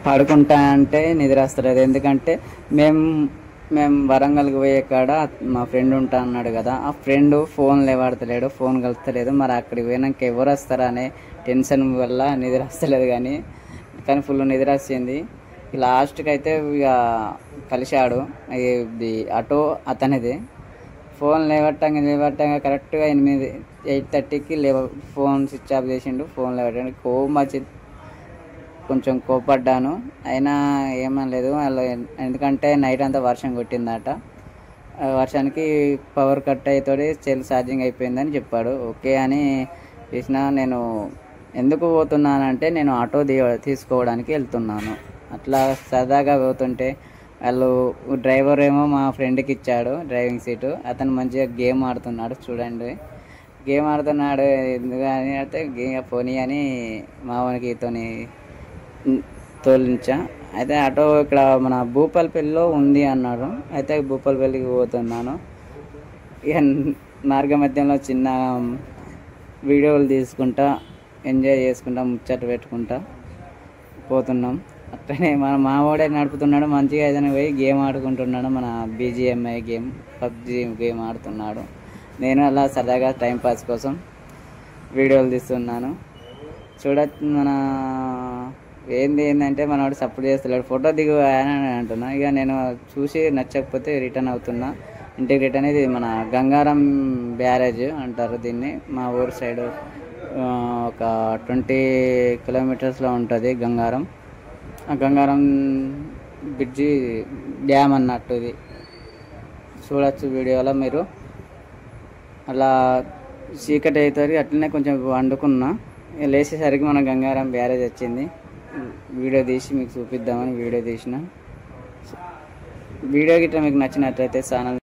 పడుకుంటా అంటే నిద్ర వస్తలేదు. ఎందుకంటే మేము మేము వరంగల్కి పోయే కాడ మా ఫ్రెండ్ ఉంటా అన్నాడు కదా, ఆ ఫ్రెండ్ ఫోన్ లేవాడతలేడు, ఫోన్ కలుస్తలేదు. మరి అక్కడికి పోయినాక ఎవరు వస్తారా అనే టెన్షన్ వల్ల నిద్ర వస్తలేదు. కానీ ఫుల్ నిద్ర వచ్చింది. లాస్ట్కి అయితే ఇక కలిశాడు. ఇది ఆటో అతనిది. ఫోన్ లేవట్టంగా కరెక్ట్గా 8:30కి ఫోన్ స్విచ్ ఆఫ్ చేసిండు. ఫోన్ లేవట్టండి కోపం వచ్చి కొంచెం కోపడ్డాను. అయినా ఏమనలేదు వాళ్ళు, ఎందుకంటే నైట్ అంతా వర్షం కొట్టిందట. వర్షానికి పవర్ కట్ అయితోటి సెల్ ఛార్జింగ్ అయిపోయిందని చెప్పాడు. ఓకే అని చేసిన. నేను ఎందుకు పోతున్నానంటే నేను ఆటో తీసుకోవడానికి వెళ్తున్నాను. అట్లా సరదాగా పోతుంటే వాళ్ళు డ్రైవర్ ఏమో మా ఫ్రెండ్కి ఇచ్చాడు డ్రైవింగ్ సీటు. అతను మంచిగా గేమ్ ఆడుతున్నాడు, చూడండి గేమ్ ఆడుతున్నాడు. ఎందుకని అంటే పోనీ అని మావానికి తోని తోలించా. అయితే ఆటో ఇక్కడ మన భూపాలపల్లిలో ఉంది అన్నాడు. అయితే భూపాలపల్లికి పోతున్నాను. ఇక మార్గ మధ్యంలో చిన్న వీడియోలు తీసుకుంటా ఎంజాయ్ చేసుకుంటా ముచ్చట పెట్టుకుంటా పోతున్నాం. అట్లనే మన మావాడే నడుపుతున్నాడు, మంచిగా ఏదైనా పోయి గేమ్ ఆడుకుంటున్నాడు. మన BGMI గేమ్, PUBG గేమ్ ఆడుతున్నాడు. నేను అలా సరదాగా టైంపాస్ కోసం వీడియోలు తీస్తున్నాను. మన ఏంటంటే మనవాడు సపోర్ట్ చేస్తలేడు, ఫోటో దిగు అని అంటున్నా. ఇక నేను చూసి నచ్చకపోతే రిటర్న్ అవుతున్నా. ఇంటికి రిటర్న్. ఇది మన గంగారం బ్యారేజ్ అంటారు దీన్ని. మా ఊరు సైడ్ ఒక 20 కిలోమీటర్స్లో ఉంటుంది గంగారం. ఆ గంగారం బ్రిడ్జి డ్యామ్ అన్నట్టు ఇది చూడొచ్చు వీడియోలో మీరు. అలా చీకటి అవుతుంది. అట్లనే కొంచెం వండుకున్నా. లేచేసరికి మన గంగారం బ్యారేజ్ వచ్చింది. వీడియో తీసి మీకు చూపిద్దామని వీడియో తీసిన. వీడియో గిట్లా మీకు నచ్చినట్లయితే ఛానల్